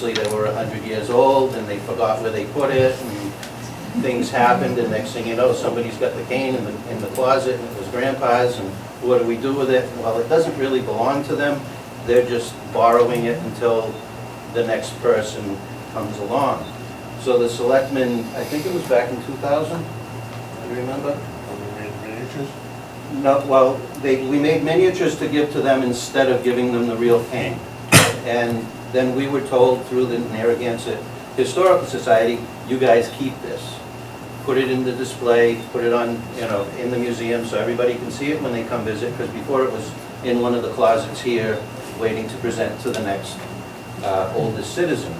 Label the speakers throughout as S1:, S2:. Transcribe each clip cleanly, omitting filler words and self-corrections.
S1: they were 100 years old and they forgot where they put it, and things happened, and next thing you know, somebody's got the cane in the closet, and it was grandpa's, and what do we do with it? Well, it doesn't really belong to them. They're just borrowing it until the next person comes along. So the selectmen, I think it was back in 2000, do you remember?
S2: Miniatures?
S1: No, well, we made miniatures to give to them instead of giving them the real cane. And then we were told through the Narragansett Historical Society, you guys keep this. Put it in the display, put it on, in the museum so everybody can see it when they come visit, because before it was in one of the closets here, waiting to present to the next oldest citizen.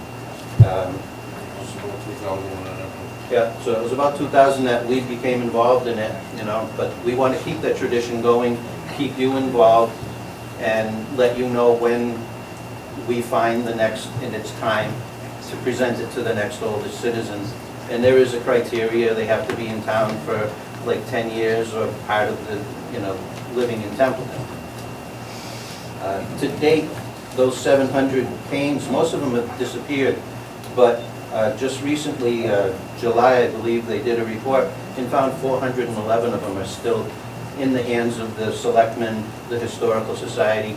S1: Yeah, so it was about 2000 that we became involved in it, but we want to keep that tradition going, keep you involved, and let you know when we find the next, in its time, to present it to the next oldest citizen. And there is a criteria, they have to be in town for like 10 years or part of the, living in Templeton. To date, those 700 canes, most of them have disappeared, but just recently, July, I believe, they did a report and found 411 of them are still in the hands of the selectmen, the Historical Society,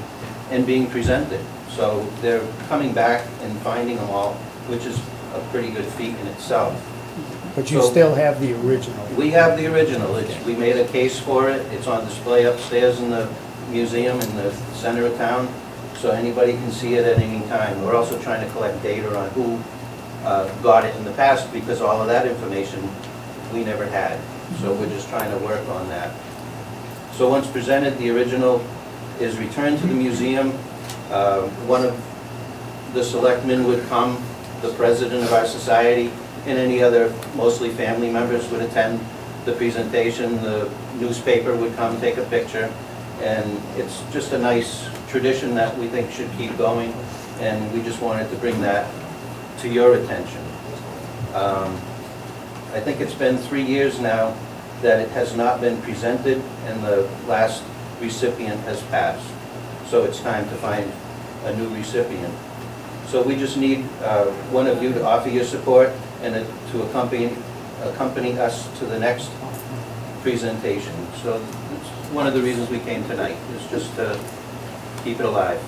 S1: and being presented. So they're coming back and finding them all, which is a pretty good feat in itself.
S3: But you still have the original?
S1: We have the original. We made a case for it. It's on display upstairs in the museum in the center of town, so anybody can see it at any time. We're also trying to collect data on who got it in the past, because all of that information we never had. So we're just trying to work on that. So once presented, the original is returned to the museum. One of the selectmen would come, the president of our society, and any other mostly family members would attend the presentation. The newspaper would come take a picture, and it's just a nice tradition that we think should keep going, and we just wanted to bring that to your attention. I think it's been 3 years now that it has not been presented, and the last recipient has passed. So it's time to find a new recipient. So we just need one of you to offer your support and to accompany us to the next presentation. So it's one of the reasons we came tonight, is just to keep it alive.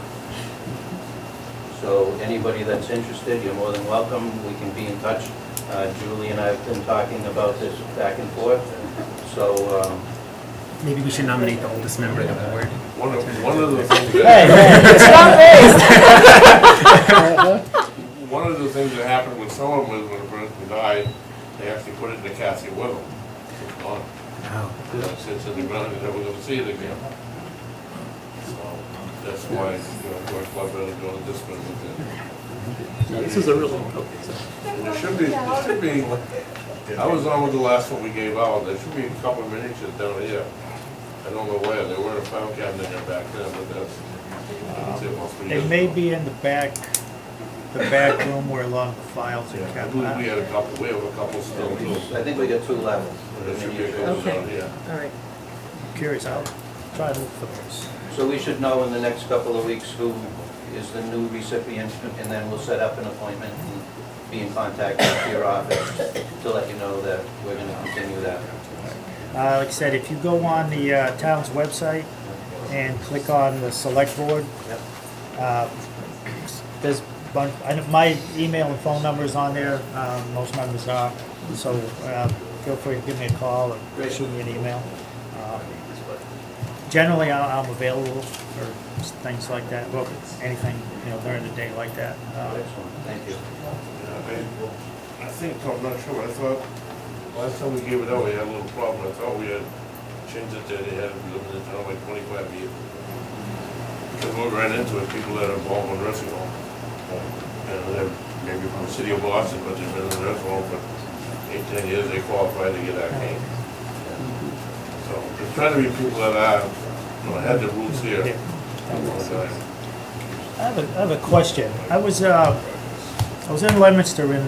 S1: So anybody that's interested, you're more than welcome. We can be in touch. Julie and I have been talking about this back and forth. So
S4: maybe we should nominate the oldest member of the board.
S2: One of the things one of the things that happened with someone was when a person died, they actually put it in the casket with them. It's gone.
S4: Oh.
S2: It sits in the ground, you're never going to see it again. So that's why we're club better doing this one with it.
S5: This is a real one.
S2: There should be. I was on with the last one we gave out. There should be a couple of miniatures down here. I don't know where. They were in a file cabinet there back then, but that's it. Must be
S3: It may be in the back room where a lot of the files are
S2: I
S3: kept.
S2: believe we had a couple. We have a couple still too.
S1: I think we got 2 levels.
S2: There should be a couple down here.
S5: All right.
S3: I'm curious, I'll try to look for those.
S1: So we should know in the next couple of weeks who is the new recipient, and then we'll set up an appointment and be in contact with your office to let you know that we're going to continue that.
S3: Like I said, if you go on the town's website and click on the select board, there's a bunch, my email and phone number is on there, most members are, so feel free to give me a call or shoot me an email. Generally, I'm available for things like that, well, anything, during the day like that.
S1: Thank you.
S2: I think, I'm not sure, I thought, last time we gave it out, we had a little problem. I thought we had changed it to, they had to be limited to like 25 years. Because we ran into it, people that are involved in nursing home. And they're maybe from the city of Boston, but they've been in the nursing home for 8-10 years, they qualify to get our cane. So, there's trying to be people that are, had the roots here.
S3: I have a question. I was in Leominster in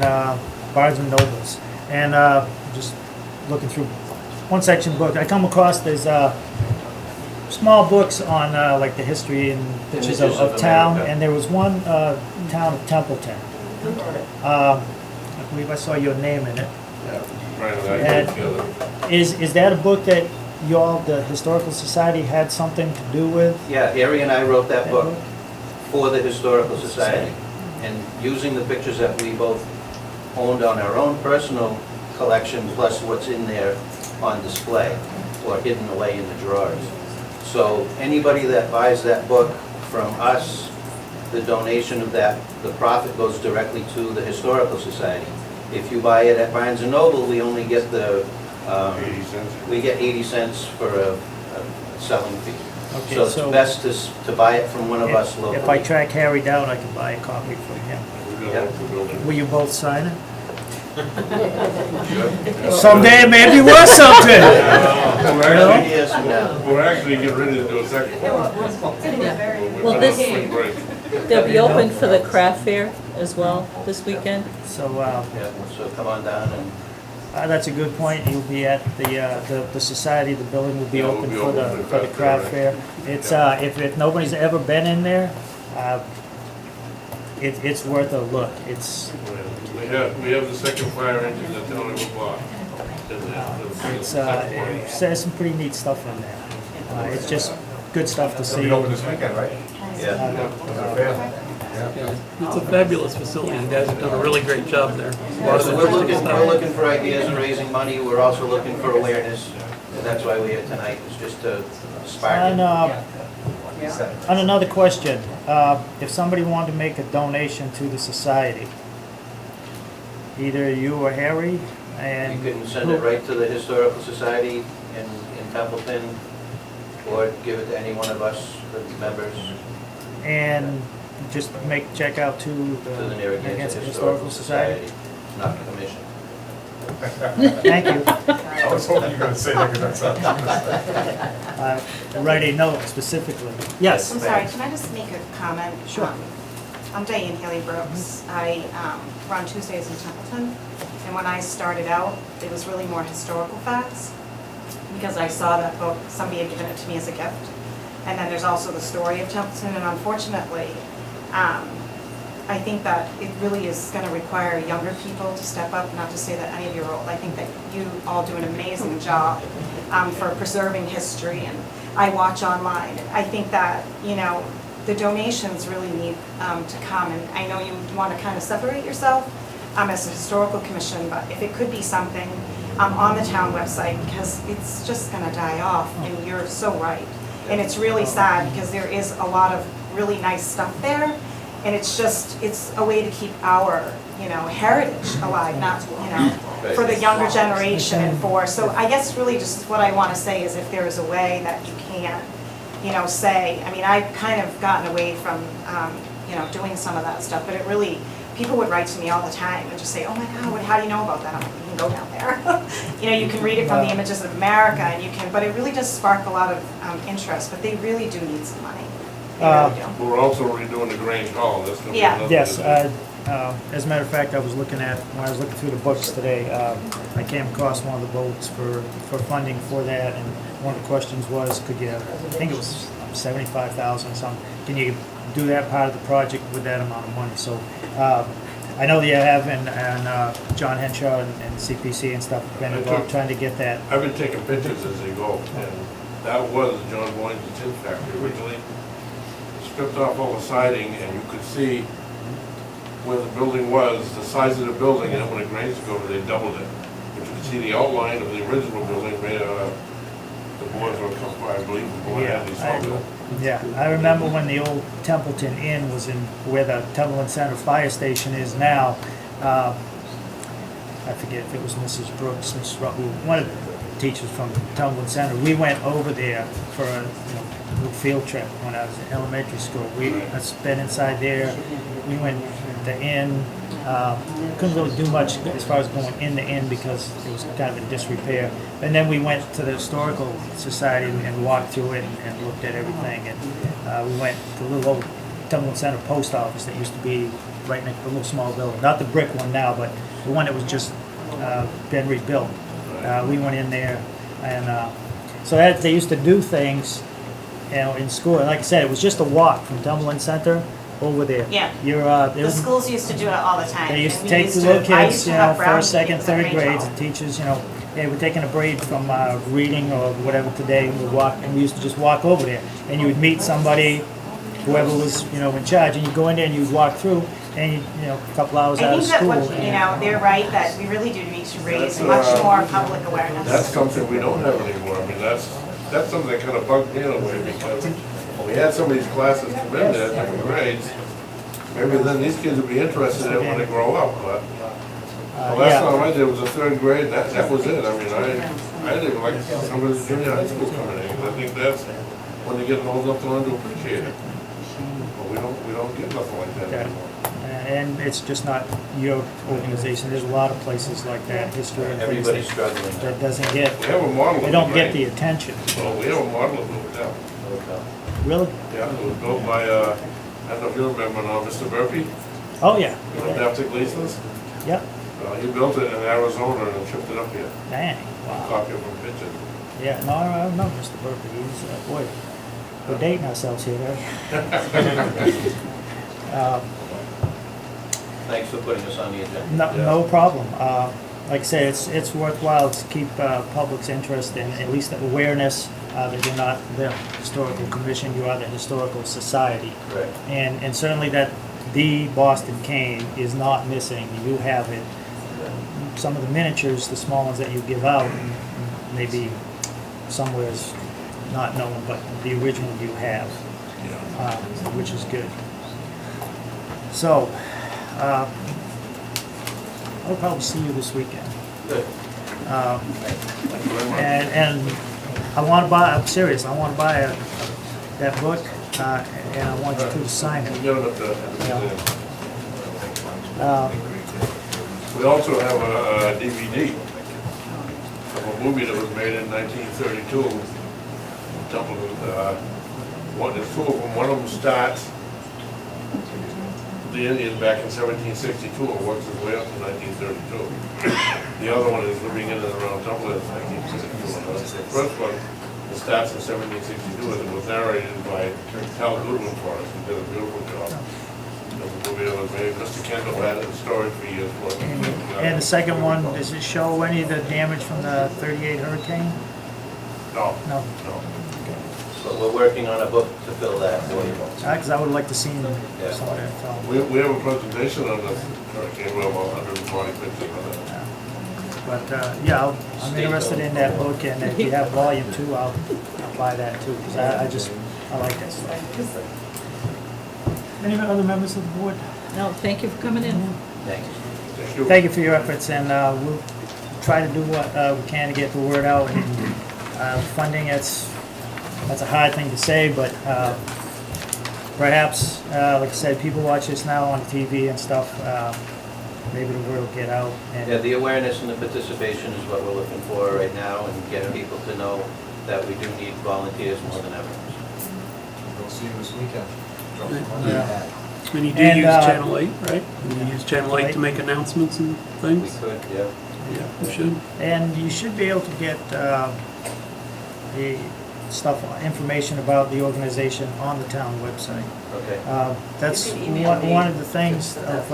S3: Barnes and Nobles, and just looking through one section of the book, I come across there's small books on like the history and pictures of town, and there was one town of Templeton, I believe I saw your name in it.
S2: Yeah, Brian and I
S3: And-
S2: did together.
S3: Is that a book that y'all, the Historical Society, had something to do with?
S1: Yeah, Harry and I wrote that book for the Historical Society. And using the pictures that we both owned on our own personal collection, plus what's in there on display or hidden away in the drawers. So anybody that buys that book from us, the donation of that, the profit goes directly to the Historical Society. If you buy it at Barnes & Noble, we only get the,
S2: 80 cents.
S1: we get 80 cents for a selling fee.
S3: Okay,
S1: So it's
S3: so
S1: best to buy it from one of us locally.
S3: if I track Harry down, I can buy a copy from him.
S2: We're gonna look the building.
S3: Will you both sign it?
S2: Yeah.
S3: Someday it may be worth something.
S2: We're
S1: 2
S2: actually,
S1: years from now.
S2: we're actually getting ready to do a second one.
S5: Well,
S2: We're
S5: this-
S2: on spring break.
S5: They'll be open for the craft fair as well this weekend.
S3: So,
S1: Yeah, so come on down and
S3: that's a good point. You'll be at the society, the building will be
S2: Yeah, we'll
S3: open
S2: be
S3: for
S2: open
S3: the craft fair. It's, if nobody's ever been in there, it's worth a look. It's,
S2: We have the second fire engine that's on the block.
S3: it says some pretty neat stuff in there. It's just good stuff to
S6: It'll
S3: see.
S6: be open this weekend, right?
S1: yeah.
S7: It's a fabulous facility. You guys have done a really great job there. A lot of
S1: So we're
S7: interesting
S1: looking,
S7: stuff.
S1: for ideas and raising money. We're also looking for awareness. And that's why we're here tonight, is just to spark
S3: And,
S1: it.
S3: on another question, if somebody wanted to make a donation to the society, either you or Harry, and
S1: You can send it right to the Historical Society in Templeton, or give it to any one of us, the members,
S3: and just check out to
S1: to the Narragansett
S3: Narragansett
S1: Historical Society, not the commission.
S3: Thank you.
S6: I was hoping you were gonna say that, because that's
S3: Write a note specifically. Yes.
S8: I'm sorry, can I just make a comment?
S3: Sure.
S8: I'm Diane Haley Brooks. I run Tuesdays in Templeton, and when I started out, it was really more historical facts, because I saw that book, somebody had given it to me as a gift. And then there's also the story of Templeton, and unfortunately, I think that it really is going to require younger people to step up, not to say that any of you are old. I think that you all do an amazing job for preserving history, and I watch online. I think that, you know, the donations really need to come, and I know you want to kind of separate yourself as a historical commission, but if it could be something on the town website, because it's just going to die off, and you're so right. And it's really sad, because there is a lot of really nice stuff there, and it's a way to keep our, you know, heritage alive, not, you know, for the younger generation and so I guess really just what I want to say is if there is a way that you can, you know, say, I mean, I've kind of gotten away from, you know, doing some of that stuff, but it really, people would write to me all the time and just say, oh my God, how do you know about that? I'm like, you can go down there. You know, you can read it from the Images of America, and you can, but it really does spark a lot of interest, but they really do need some money. They really do.
S2: We're also redoing the Grange Hall. That's gonna be
S8: Yeah.
S2: another
S3: Yes,
S2: visit.
S3: as a matter of fact, when I was looking through the books today, I came across one of the votes for funding for that, and one of the questions was, could you, I think it was 75,000 or something, can you do that part of the project with that amount of money? So, I know that you have, and John Henshaw and CPC and stuff have been involved trying to get that.
S2: I've been taking pictures as they go, and that was John Boyne's tin factory originally. Stripped off all the siding, and you could see where the building was, the size of the building, and then when the Grange took over, they doubled it. But you could see the outline of the original building made out of, the boards were cut by, I believe, the board had these all.
S3: Yeah, I remember when the old Templeton Inn was in, where the Templeton Center Fire Station is now. I forget if it was Mrs. Brooks, Mrs. one of the teachers from Templeton Center. We went over there for a little field trip when I was in elementary school. I spent inside there. We went to the inn. Couldn't really do much as far as going in the inn because it was kind of in disrepair. And then we went to the Historical Society and walked through it and looked at everything. And we went to the little old Templeton Center post office that used to be right next to the little small building. Not the brick one now, but the one that was just been rebuilt. We went in there, and so they used to do things, in school. And like I said, it was just a walk from Templeton Center over there.
S8: Yeah.
S3: You're,
S8: The
S3: there's,
S8: schools used to do it all the time.
S3: they used
S8: and
S3: to
S8: we
S3: take the little
S8: I
S3: kids,
S8: used to
S3: you know,
S8: have brown
S3: first, second,
S8: kids at
S3: third
S8: range
S3: grades,
S8: hall.
S3: and teachers, you know, hey, we're taking a break from reading or whatever today, and we walk, and we used to just walk over there. And you would meet somebody, whoever was, you know, in charge, and you go in there and you'd walk through, and you know, a couple hours
S8: I
S3: out of
S8: think that
S3: school.
S8: what, you know, they're right, that we really do need to raise much more public awareness.
S2: That's something we don't have anymore. I mean, that's something that kind of bugged me in a way, because when we had some of these classes come in there, different grades, maybe then these kids would be interested in it when they grow up, but the last time I did was the third grade, and that was it. I mean, I didn't even like some of the junior high school coming in, 'cause I think that's when they get old enough to learn to appreciate it. But we don't get nothing like that
S3: Okay.
S2: anymore.
S3: And it's just not your organization, there's a lot of places like that, history and things
S1: Everybody's struggling now.
S3: that doesn't get,
S2: We have a model
S3: they
S2: of
S3: don't
S2: it,
S3: get
S2: right?
S3: the attention.
S2: Well, we have a model of it now.
S3: Really?
S2: Yeah, it was built by, I don't know if you remember now, Mr. Murphy,
S3: Oh, yeah.
S2: you know, Adaptive Gleason's.
S3: Yep.
S2: He built it in Arizona and shipped it up here.
S3: Dang, wow.
S2: Copy from pictures.
S3: Yeah, no, I don't know Mr. Burke, he's, boy, we're dating ourselves here, right?
S1: Thanks for putting us on the agenda.
S3: No problem. Like I say, it's worthwhile to keep public's interest in, at least the awareness that you're not the historical commission, you are the historical society.
S1: Correct.
S3: And certainly that the Boston cane is not missing. You have it. Some of the miniatures, the small ones that you give out, maybe somewhere is not known, but the original you have, which is good. So, I'll probably see you this weekend.
S1: Good. Thank you very much.
S3: And I want to buy, I'm serious, I want to buy that book, and I want you to sign
S2: We
S3: it.
S2: got it up there.
S3: Uh,
S2: We also have a DVD of a movie that was made in 1932. Templeton, there's two of them. One of them starts the Indians back in 1762 and works his way up to 1932. The other one is living in and around Templeton in 1962. The first one, it starts in 1762, and it was narrated by Hal Goodwin for us. He did a beautiful job. The movie that was made, Mr. Kendall had it in storage for years.
S3: And the second one, does it show any of the damage from the 38 hurricane?
S2: No,
S3: No,
S2: no.
S1: But we're working on a book to fill that for you.
S3: because I would like to see some of
S1: Yeah.
S3: that film.
S2: We have a presentation on this hurricane, we have 140 pictures of it.
S3: But, yeah, I'm interested in that book, and if you have volume 2, I'll buy that too, because I like that stuff. Any other members of the board?
S5: No, thank you for coming in.
S1: Thanks.
S2: Thank you.
S3: Thank you for your efforts, and we'll try to do what we can to get the word out. And funding, that's a hard thing to say, but perhaps, like I said, people watch this now on TV and stuff, maybe the word will get out.
S1: Yeah,
S3: And
S1: the awareness and the participation is what we're looking for right now, and get people to know that we do need volunteers more than ever.
S6: We'll see you this weekend. Drop
S7: Yeah.
S6: them on the hat.
S7: And you do
S3: And,
S7: use Channel 8, right? You use Channel 8
S3: Right.
S7: to make announcements and
S1: We
S7: things?
S1: could, yeah.
S7: Yeah, you should.
S3: And you should be able to get the stuff, information about the organization on the town website.
S1: Okay.
S3: That's
S8: You can email me.
S3: one of the things of,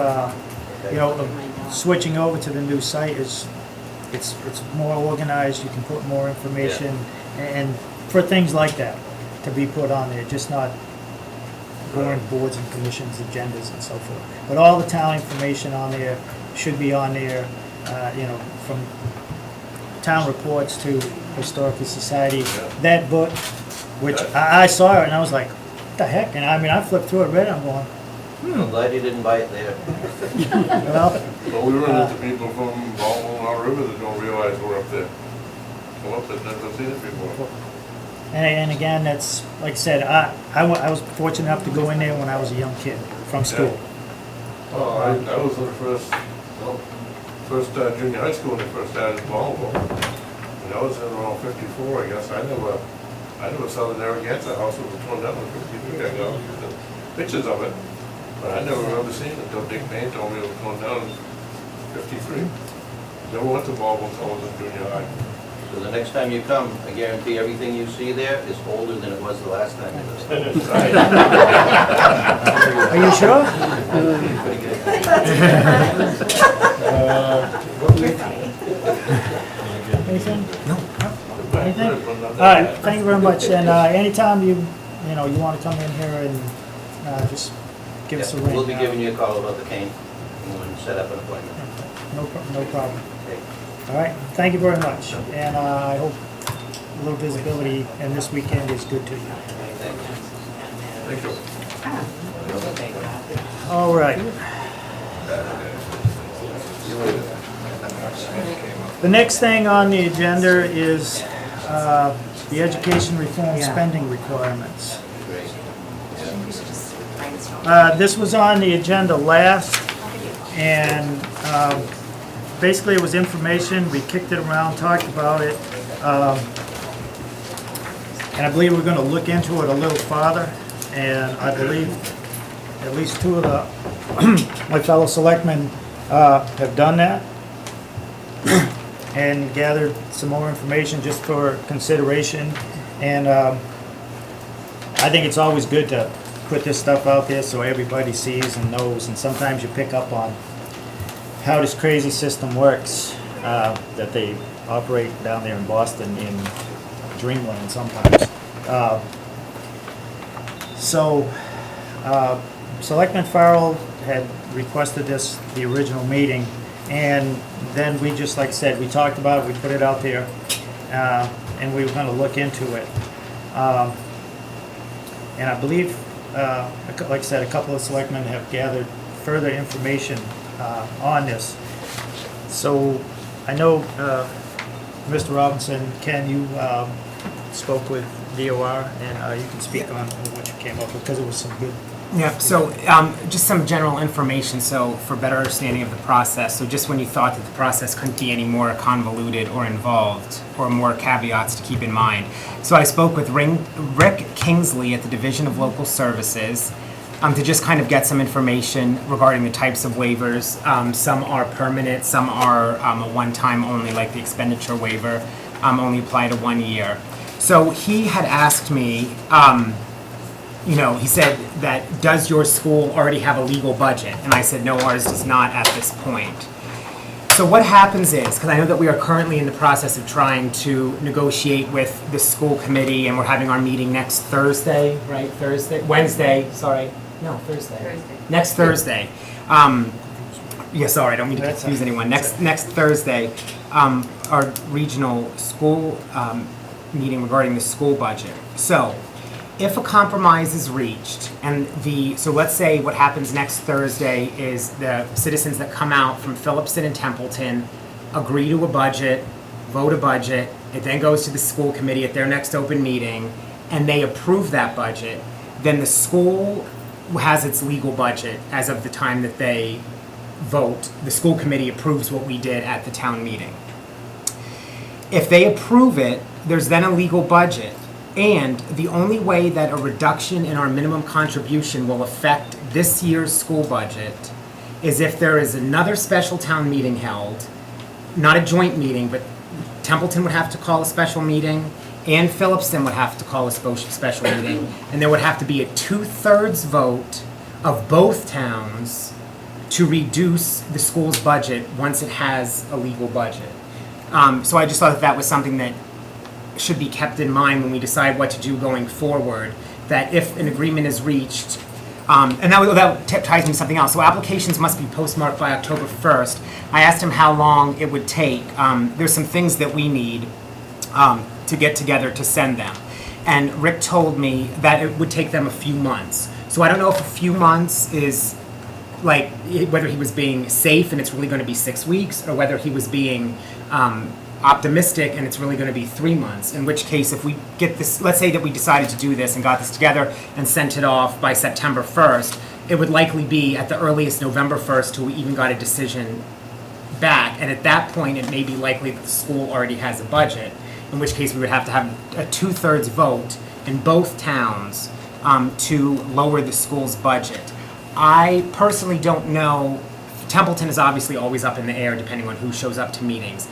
S3: you know, of switching over to the new site is, it's more organized, you can put more information, and for things like that, to be put on there, just not boring boards and commissions, agendas and so forth. But all the town information on there should be on there, you know, from town reports to Historical Society. That book, which I saw it and I was like, what the heck? And I mean, I flipped through it, read it, I'm going,
S1: I'm glad you didn't buy it there.
S3: well,
S2: But we run into people from Baltimore and Our River that don't realize we're up there. Come up and never seen it before.
S3: and again, that's, like I said, I was fortunate enough to go in there when I was a young kid from school.
S2: Oh, I was in the first junior high school when they first started in Baltimore. And I was in around 54, I guess. I never saw the Narragansett house that was torn down in 53. I got the pictures of it, but I never remember seeing it until Dick Payne told me it was torn down in 53. Never went to Baltimore until I was in junior high.
S1: So the next time you come, I guarantee everything you see there is older than it was the last time you was there.
S3: Are you sure?
S1: Pretty good.
S3: Anything? No. Anything? All right, thank you very much. And anytime you want to come in here and just give us a ring.
S1: We'll be giving you a call about the cane, and we'll set up an appointment.
S3: No problem.
S1: Okay.
S3: All right, thank you very much. And I hope a little visibility and this weekend is good to you.
S2: Thank you.
S3: All right. The next thing on the agenda is the education reform spending requirements.
S1: Great.
S3: This was on the agenda last, and basically it was information. We kicked it around, talked about it, and I believe we're going to look into it a little farther. And I believe at least two of the my fellow selectmen have done that and gathered some more information just for consideration. And I think it's always good to put this stuff out there so everybody sees and knows. And sometimes you pick up on how this crazy system works that they operate down there in Boston in dreamland sometimes. Selectman Farrell had requested this, the original meeting, and then we just, like I said, we talked about it, we put it out there, and we were going to look into it. And I believe, like I said, a couple of selectmen have gathered further information on this. So I know, Mr. Robinson, Ken, you spoke with DOR, and you can speak on what you came up with, because it was some good.
S4: Yeah, so just some general information, so for better understanding of the process. So just when you thought that the process couldn't be any more convoluted or involved, or more caveats to keep in mind. So I spoke with Rick Kingsley at the Division of Local Services to just kind of get some information regarding the types of waivers. Some are permanent, some are a one-time only, like the expenditure waiver, only apply to 1 year. So he had asked me, he said that, does your school already have a legal budget? And I said, no, ours does not at this point. So what happens is, because I know that we are currently in the process of trying to negotiate with the school committee, and we're having our meeting next Thursday, right? Wednesday, sorry. No, Thursday. Next Thursday. Sorry, I don't mean to confuse anyone. Next Thursday, our regional school meeting regarding the school budget. So, if a compromise is reached, and so let's say what happens next Thursday is the citizens that come out from Phillipston and Templeton agree to a budget, vote a budget, it then goes to the school committee at their next open meeting, and they approve that budget, then the school has its legal budget as of the time that they vote. The school committee approves what we did at the town meeting. If they approve it, there's then a legal budget. And the only way that a reduction in our minimum contribution will affect this year's school budget is if there is another special town meeting held, not a joint meeting, but Templeton would have to call a special meeting, and Phillipston would have to call a special meeting, and there would have to be a 2/3 vote of both towns to reduce the school's budget once it has a legal budget. So I just thought that was something that should be kept in mind when we decide what to do going forward, that if an agreement is reached, and that ties me to something else. So applications must be postmarked by October 1st. I asked him how long it would take. There's some things that we need to get together to send them. And Rick told me that it would take them a few months. So I don't know if a few months is like whether he was being safe and it's really going to be 6 weeks, or whether he was being optimistic and it's really going to be 3 months. In which case, if we get this, let's say that we decided to do this and got this together and sent it off by September 1st, it would likely be at the earliest November 1st till we even got a decision back. And at that point, it may be likely that the school already has a budget, in which case we would have to have a 2/3 vote in both towns to lower the school's budget. I personally don't know. Templeton is obviously always up in the air depending on who shows up to meetings.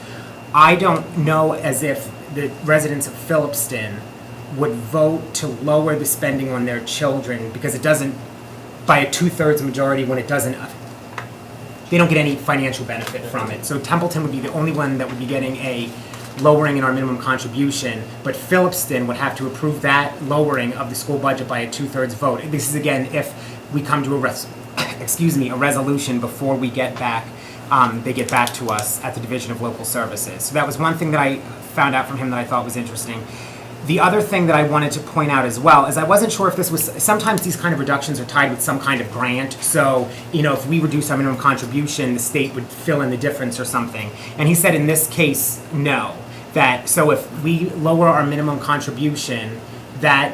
S4: I don't know as if the residents of Phillipston would vote to lower the spending on their children because it doesn't, by a 2/3 majority, when it doesn't, they don't get any financial benefit from it. So Templeton would be the only one that would be getting a lowering in our minimum contribution, but Phillipston would have to approve that lowering of the school budget by a 2/3 vote. This is again if we come to a a resolution before we get back, they get back to us at the Division of Local Services. So that was one thing that I found out from him that I thought was interesting. The other thing that I wanted to point out as well is I wasn't sure if this was, sometimes these kind of reductions are tied with some kind of grant. So, you know, if we reduce our minimum contribution, the state would fill in the difference or something. And he said in this case, no. That, so if we lower our minimum contribution, that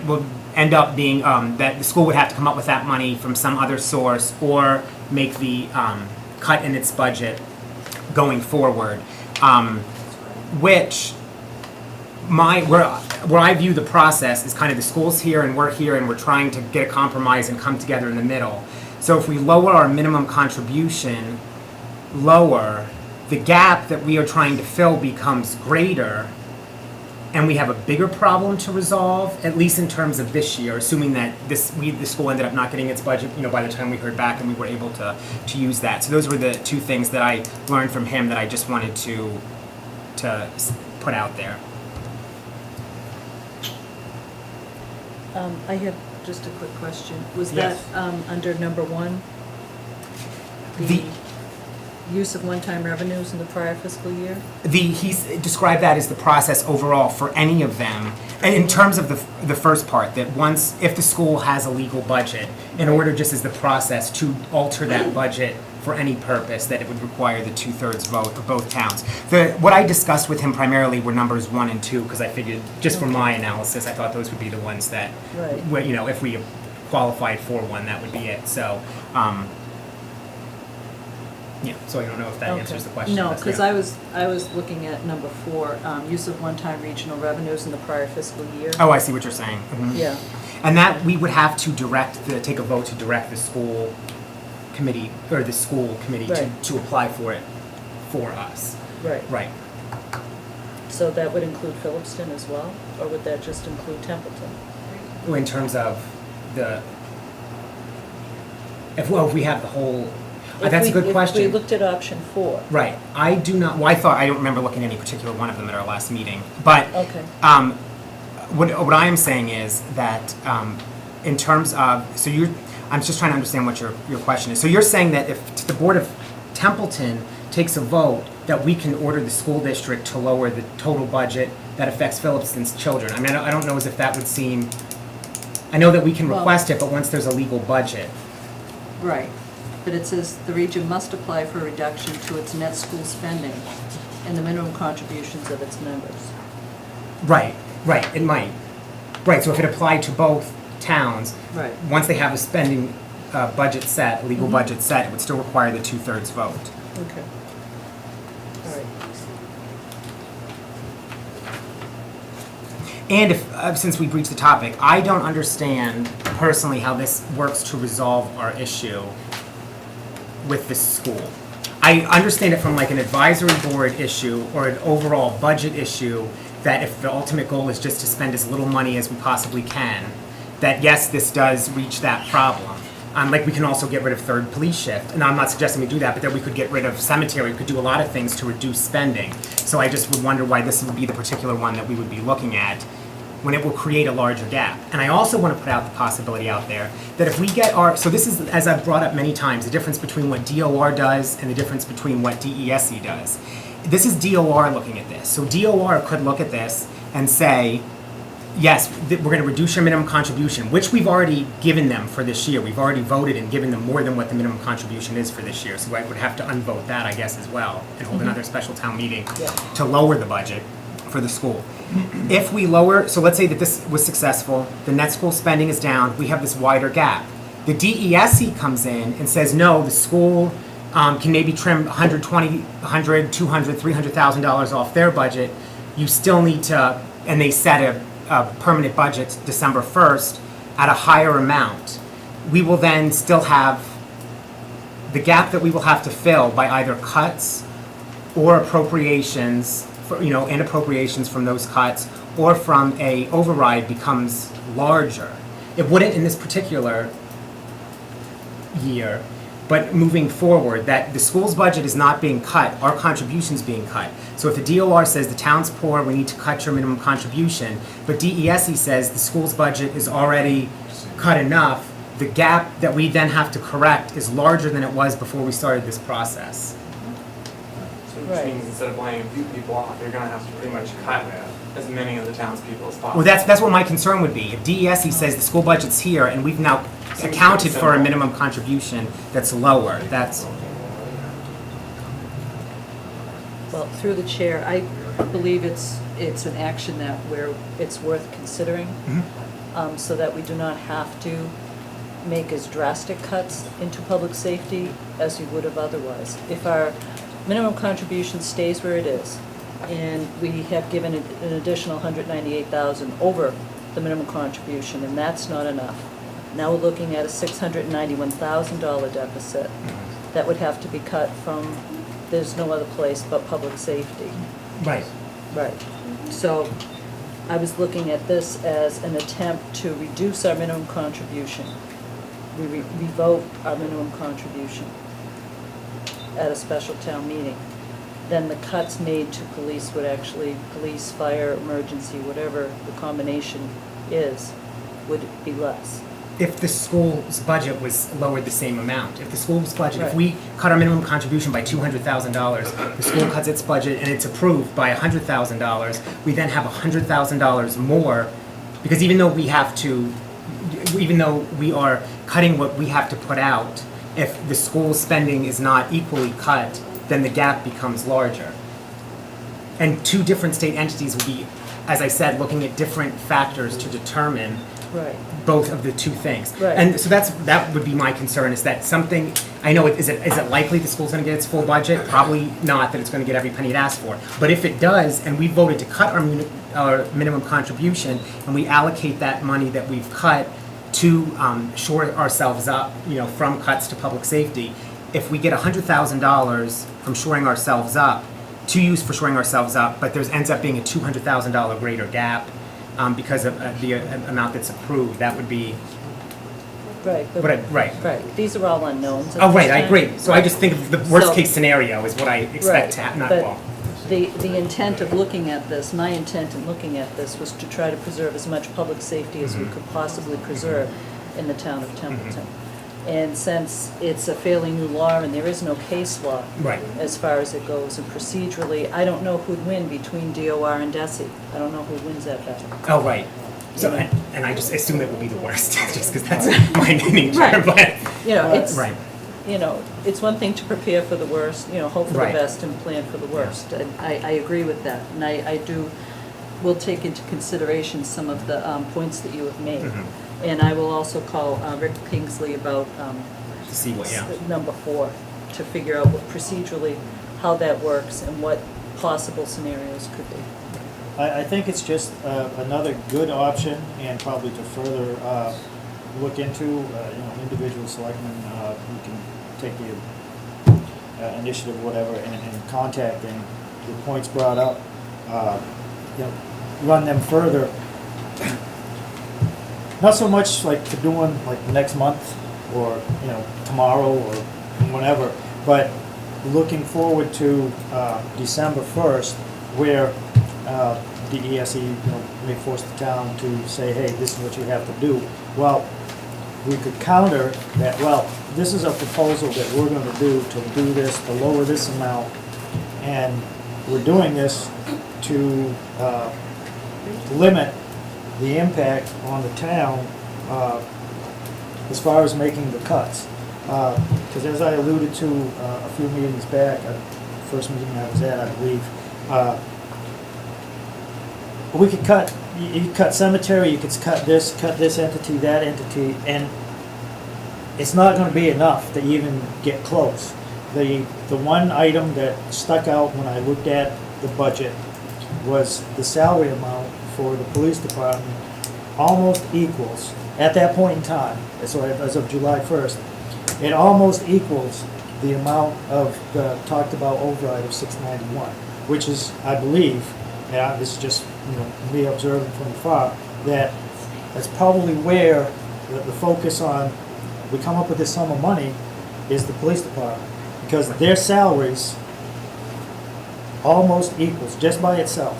S4: will end up being, that the school would have to come up with that money from some other source or make the cut in its budget going forward, which where I view the process is kind of the school's here and we're trying to get a compromise and come together in the middle. So if we lower our minimum contribution lower, the gap that we are trying to fill becomes greater and we have a bigger problem to resolve, at least in terms of this year, assuming that the school ended up not getting its budget, you know, by the time we heard back and we were able to use that. So those were the two things that I learned from him that I just wanted to put out there.
S5: I have just a quick question. Was that
S4: Yes.
S5: under number 1?
S4: The-
S5: Use of one-time revenues in the prior fiscal year?
S4: He's described that as the process overall for any of them. And in terms of the first part, that once, if the school has a legal budget, in order just as the process to alter that budget for any purpose, that it would require the 2/3 vote of both towns. What I discussed with him primarily were numbers 1 and 2, because I figured, just from my analysis, I thought those would be the ones that,
S5: Right.
S4: where, you know, if we qualified for one, that would be it. So, yeah, so I don't know if that answers the question.
S5: No,
S4: That's-
S5: because
S4: yeah.
S5: I was looking at number 4, use of one-time regional revenues in the prior fiscal year.
S4: Oh, I see what you're saying. Mhm.
S5: Yeah,
S4: And that, we would have to take a vote to direct the school committee, or the school committee
S5: Right.
S4: to apply for it for us.
S5: right.
S4: Right.
S5: So that would include Phillipston as well, or would that just include Templeton?
S4: In terms of if we have the whole, that's a good question.
S5: If we looked at option 4.
S4: Right. I do not, well, I don't remember looking at any particular one of them at our last meeting. But
S5: Okay.
S4: what I am saying is that in terms of, I'm just trying to understand what your question is. So you're saying that if the Board of Templeton takes a vote, that we can order the school district to lower the total budget that affects Phillipston's children? I mean, I don't know as if that would seem, I know that we can
S5: Well-
S4: request it, but once there's a legal budget.
S5: Right, but it says the region must apply for a reduction to its net school spending and the minimum contributions of its members.
S4: Right, it might. Right, so if it applied to both towns,
S5: Right.
S4: once they have a spending budget set, a legal
S5: Mhm.
S4: budget set, it would still require the 2/3 vote.
S5: Okay. All right.
S4: And if, since we breached the topic, I don't understand personally how this works to resolve our issue with the school. I understand it from like an advisory board issue or an overall budget issue, that if the ultimate goal is just to spend as little money as we possibly can, that yes, this does reach that problem. Like we can also get rid of third police shift, and I'm not suggesting we do that, but that we could get rid of cemetery, we could do a lot of things to reduce spending. So I just would wonder why this would be the particular one that we would be looking at, when it will create a larger gap. And I also want to put out the possibility out there that if we get so this is, as I've brought up many times, the difference between what DOR does and the difference between what DESE does. This is DOR looking at this. So DOR could look at this and say, yes, we're going to reduce your minimum contribution, which we've already given them for this year. We've already voted and given them more than what the minimum contribution is for this year. So I would have to unvote that, I guess, as well, and hold another special town meeting
S5: Yeah.
S4: to lower the budget for the school. If we lower, so let's say that this was successful, the net school spending is down, we have this wider gap. The DESE comes in and says, no, the school can maybe trim $120,000, $200,000, $300,000 off their budget. You still need to, and they set a permanent budget December 1st at a higher amount. We will then still have the gap that we will have to fill by either cuts or appropriations, and appropriations from those cuts, or from a override becomes larger. It wouldn't in this particular year, but moving forward, that the school's budget is not being cut, our contribution's being cut. So if the DOR says the town's poor, we need to cut your minimum contribution, but DESE says the school's budget is already cut enough, the gap that we then have to correct is larger than it was before we started this process.
S9: So which
S5: Right.
S9: means instead of laying a few people off, you're gonna have to pretty much cut as many of the townspeople as possible.
S4: Well, that's what my concern would be. If DESE says the school budget's here and we've now accounted for a minimum contribution that's lower, that's,
S5: Well, through the chair, I believe it's an action it's worth considering, so that we do not have to make as drastic cuts into public safety as we would have otherwise. If our minimum contribution stays where it is, and we have given an additional $198,000 over the minimum contribution, and that's not enough. Now we're looking at a $691,000 deficit that would have to be cut from, there's no other place but public safety.
S4: right.
S5: Right. So I was looking at this as an attempt to reduce our minimum contribution. We revote our minimum contribution at a special town meeting. Then the cuts made to police would actually, police, fire, emergency, whatever the combination is, would be less.
S4: If the school's budget was lowered the same amount, if the school's budget, if
S5: Right.
S4: we cut our minimum contribution by $200,000, the school cuts its budget and it's approved by $100,000, we then have $100,000 more, because even though we are cutting what we have to put out, if the school spending is not equally cut, then the gap becomes larger. And two different state entities will be, as I said, looking at different factors to determine
S5: Right.
S4: both of the two things.
S5: Right.
S4: And so that would be my concern, is that something, I know, is it likely the school's gonna get its full budget? Probably not, that it's gonna get every penny it asked for. But if it does, and we voted to cut our minimum contribution, and we allocate that money that we've cut to shore ourselves up, from cuts to public safety, if we get $100,000 from shoring ourselves up, to use for shoring ourselves up, but there ends up being a $200,000 greater gap, because of the amount that's approved, that would be,
S5: Right. but-
S4: right.
S5: Right. These are all unknowns. at
S4: Oh,
S5: this
S4: right, I
S5: time.
S4: agree. So I just think of the worst
S5: So-
S4: case scenario is what I expect to happen, not
S5: But
S4: well.
S5: the intent of looking at this, my intent in looking at this was to try to preserve as much public safety as we could possibly preserve in the town of Templeton. And since it's a fairly new law and there is no case law
S4: Right.
S5: as far as it goes, and procedurally, I don't know who'd win between DOR and DESE. I don't know who wins that battle.
S4: Oh, right. So,
S5: Yeah.
S4: and I just assume it will be the worst, just because that's my nature,
S5: Right.
S4: but,
S5: It's,
S4: right.
S5: it's one thing to prepare for the worst, hope for the
S4: Right.
S5: best and plan for the worst. And I agree with that. And I will take into consideration some of the points that you have made. And I will also call Rick Kingsley about
S4: To see what, yeah.
S5: number 4, to figure out procedurally how that works and what possible scenarios could be.
S3: I think it's just another good option, and probably to further look into, individual selectmen who can take the initiative, whatever, and contact, and the points brought up, run them further. Not so much like for doing like next month or, tomorrow or whenever, but looking forward to December 1st, where the ESE, may force the town to say, hey, this is what you have to do. Well, we could counter that, well, this is a proposal that we're gonna do to do this, to lower this amount, and we're doing this to limit the impact on the town as far as making the cuts. Because as I alluded to a few meetings back, first meeting I was at, I believe, we could cut, you could cut cemetery, you could cut this entity, that entity, and it's not gonna be enough to even get close. The one item that stuck out when I looked at the budget was the salary amount for the police department almost equals, at that point in time, so as of July 1st, it almost equals the amount of the talked about override of 691, which is, I believe, yeah, this is just, me observing from afar, that's probably where the focus on, we come up with this sum of money, is the police department. Because their salaries almost equals, just by itself,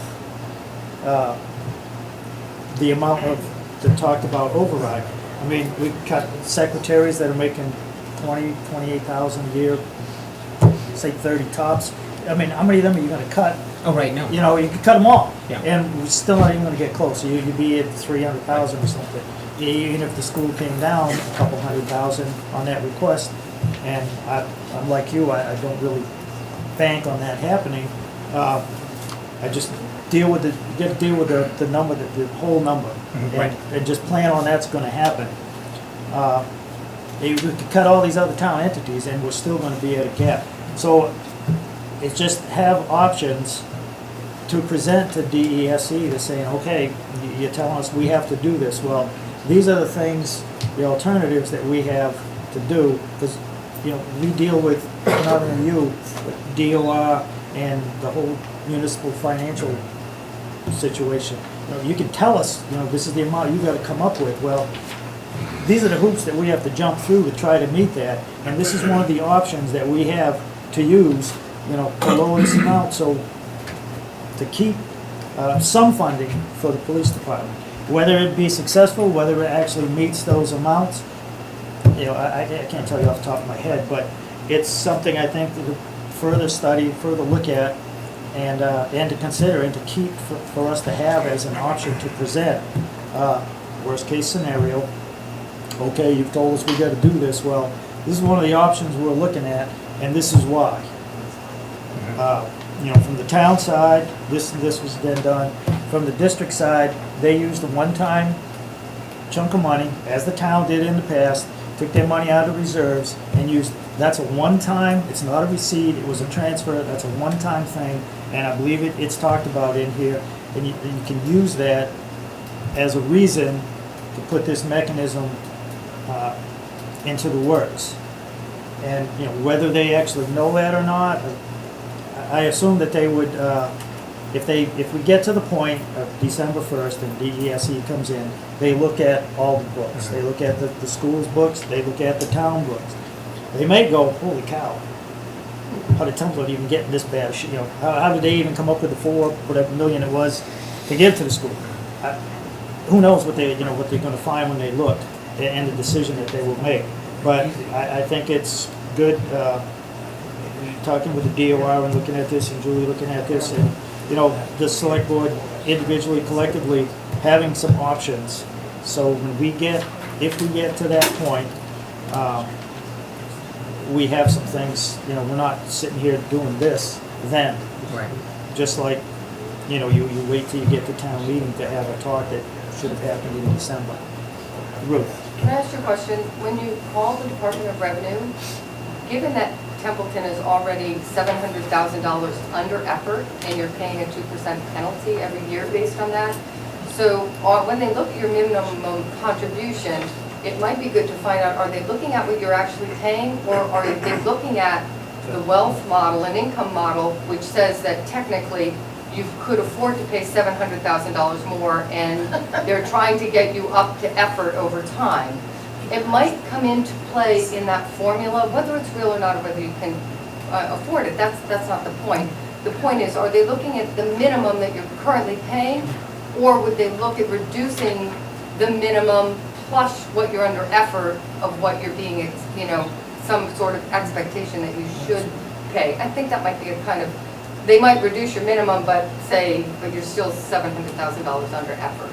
S3: the amount of the talked about override. I mean, we cut secretaries that are making 28,000 a year, say 30 tops. I mean, how many of them are you gonna cut?
S4: Oh, right, no.
S3: You could cut them all.
S4: Yeah.
S3: And we're still not even gonna get close. You'd be at 300,000 or something. Even if the school came down a couple 100,000 on that request. And I'm like you, I don't really bank on that happening. I just deal with the number, the whole number.
S4: Right.
S3: And just plan on that's gonna happen. We could cut all these other town entities and we're still gonna be at a gap. So it's just have options to present to DESE to saying, okay, you're telling us we have to do this. Well, these are the things, the alternatives that we have to do, because, we deal with, not only you, but DOR and the whole municipal financial situation. You can tell us, this is the amount you gotta come up with. Well, these are the hoops that we have to jump through to try to meet that, and this is one of the options that we have to use, to lower this amount, so to keep some funding for the police department. Whether it be successful, whether it actually meets those amounts, I can't tell you off the top of my head, but it's something I think to further study, further look at, and to consider, and to keep for us to have as an option to present. Worst case scenario, okay, you've told us we got to do this. Well, this is one of the options we're looking at, and this is why. From the town side, this was then done. From the district side, they used a one-time chunk of money, as the town did in the past, took their money out of reserves and used, that's a one-time, it's not a receipt, it was a transfer, that's a one-time thing, and I believe it's talked about in here, and you can use that as a reason to put this mechanism into the works. And, whether they actually know that or not, I assume that they would, if we get to the point of December 1st and DESE comes in, they look at all the books. They look at the school's books, they look at the town books. They may go, holy cow, how did Templeton even get in this bad shape? How did they even come up with the whatever million it was to give to the school? Who knows what they're going to find when they look and the decision that they will make. But I think it's good, talking with the DOR and looking at this, and Julie looking at this, and the select board individually, collectively, having some options. So when if we get to that point, we have some things, we're not sitting here doing this then.
S4: Right.
S3: Just like, you wait till you get to town meeting to have a talk that should have happened in December. Ruth?
S10: Can I ask you a question? When you call the Department of Revenue, given that Templeton is already $700,000 under effort, and you're paying a 2% penalty every year based on that, so when they look at your minimum contribution, it might be good to find out, are they looking at what you're actually paying, or are they looking at the wealth model and income model, which says that technically you could afford to pay $700,000 more, and they're trying to get you up to effort over time. It might come into play in that formula, whether it's real or not, or whether you can afford it. That's not the point. The point is, are they looking at the minimum that you're currently paying, or would they look at reducing the minimum plus what you're under effort of what you're being, some sort of expectation that you should pay? I think that might be a kind of, they might reduce your minimum, but you're still $700,000 under effort.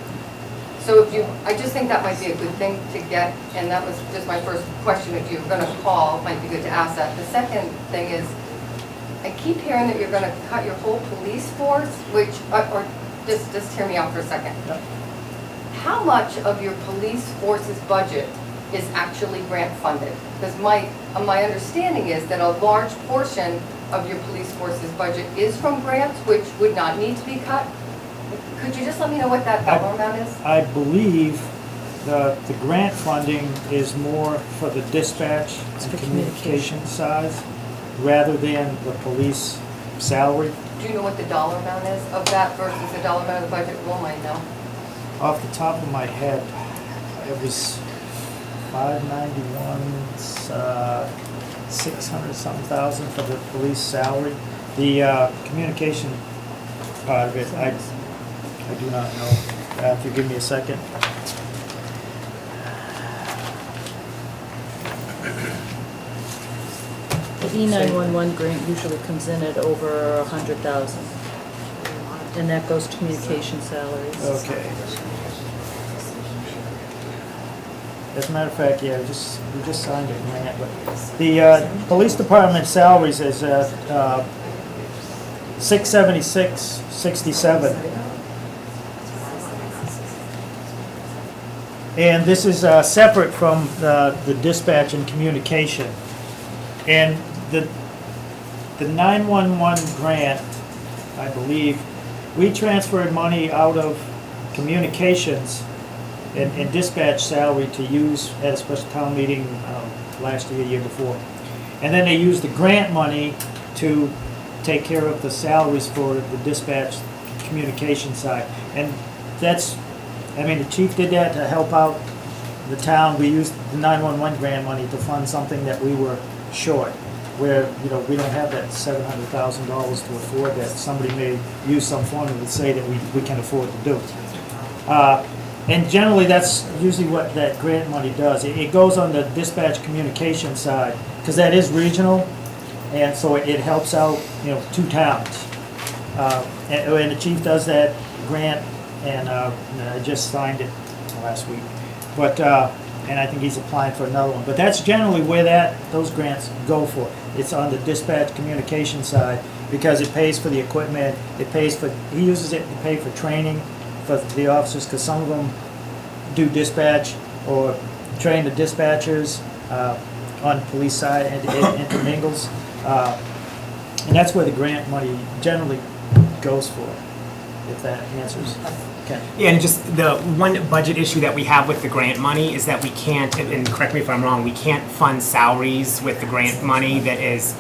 S10: So I just think that might be a good thing to get, and that was just my first question. If you're going to call, it might be good to ask that. The second thing is, I keep hearing that you're going to cut your whole police force, which, or just hear me out for a second.
S3: Yep.
S10: How much of your police force's budget is actually grant funded? Because my understanding is that a large portion of your police force's budget is from grants, which would not need to be cut. Could you just let me know what that dollar amount is?
S3: I believe the grant funding is more for the dispatch
S5: It's
S3: and
S5: for
S3: communication side rather than the police salary.
S10: Do you know what the dollar amount is of that versus the dollar amount of the budget? Will might know.
S3: Off the top of my head, it was 591, 600 something thousand for the police salary. The communication part of it, I do not know. If you give me a second.
S5: The E911 grant usually comes in at over 100,000. And that goes to communication salaries.
S3: Okay. As a matter of fact, yeah, we just signed a grant, but the police department salaries is at 676.67. And this is separate from the dispatch and communication. And the 911 grant, I believe, we transferred money out of communications and dispatch salary to use at a special town meeting last year before. And then they used the grant money to take care of the salaries for the dispatch communication side. And that's, I mean, the chief did that to help out the town. We used the 911 grant money to fund something that we were short, where, you know, we don't have that $700,000 to afford that. Somebody may use some formula to say that we can afford to do. And generally, that's usually what that grant money does. It goes on the dispatch communication side, because that is regional, and so it helps out, you know, 2 towns. And the chief does that grant, and I just signed it last week. But and I think he's applying for another one. But that's generally where those grants go for. It's on the dispatch communication side, because it pays for the equipment. It pays for, he uses it to pay for training for the officers, because some of them do dispatch or train the dispatchers on police side and intermingles. And that's where the grant money generally goes for, if that answers. Okay.
S4: Yeah, and just the one budget issue that we have with the grant money is that we can't, and correct me if I'm wrong, we can't fund salaries with the grant money that is,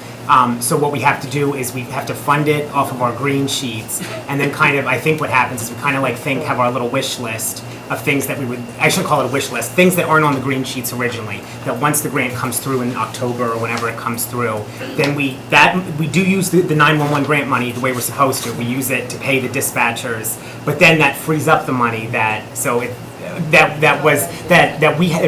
S4: so what we have to do is we have to fund it off of our green sheets, and then kind of, I think what happens is we kind of like have our little wish list of things that we would, I shouldn't call it a wish list, things that aren't on the green sheets originally, that once the grant comes through in October or whenever it comes through, then we do use the 911 grant money the way we're supposed to. We use it to pay the dispatchers, but then that frees up the money it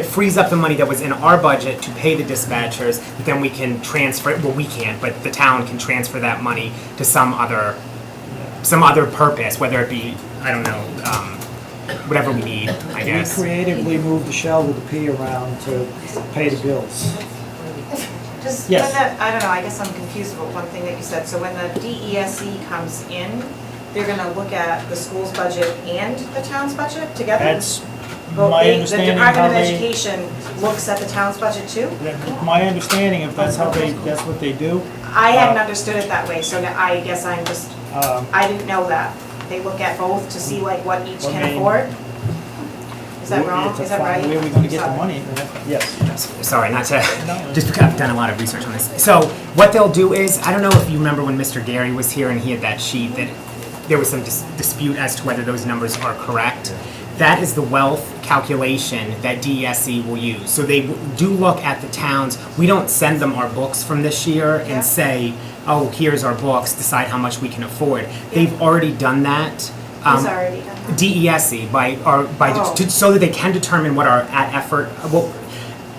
S4: frees up the money that was in our budget to pay the dispatchers, but then we can transfer, well, we can't, but the town can transfer that money to some other purpose, whether it be, I don't know, whatever we need, I guess.
S3: We creatively moved the shell with the P around to pay the bills.
S8: Just,
S3: Yes.
S8: when that, I don't know, I guess I'm confused about one thing that you said. So when the DESE comes in, they're gonna look at the school's budget and the town's budget together?
S3: That's
S8: Well,
S3: my
S8: the
S3: understanding
S8: Department
S3: how
S8: of
S3: they,
S8: Education looks at the town's budget too?
S3: my understanding, if that's what they do.
S8: I hadn't understood it that way, so now I guess I'm just, I didn't know that. They look at both to see like what each
S3: I
S8: can
S3: mean,
S8: afford? Is that wrong?
S3: It's a
S8: Is that
S3: fine-
S8: right?
S3: Where are we gonna get the
S8: Sorry.
S3: money? Yes.
S4: Sorry, not to, just because I've done a lot of research on this. So what they'll do is, I don't know if you remember when Mr. Gary was here and he had that sheet that there was some dispute as to whether those numbers are correct. That is the wealth calculation that DESE will use. So they do look at the towns. We don't send them our books from this year
S8: Yeah.
S4: and say, oh, here's our books, decide how much we can afford. They've already done that.
S8: Who's already done that?
S4: DESE
S8: Oh.
S4: so that they can determine what our effort. Well,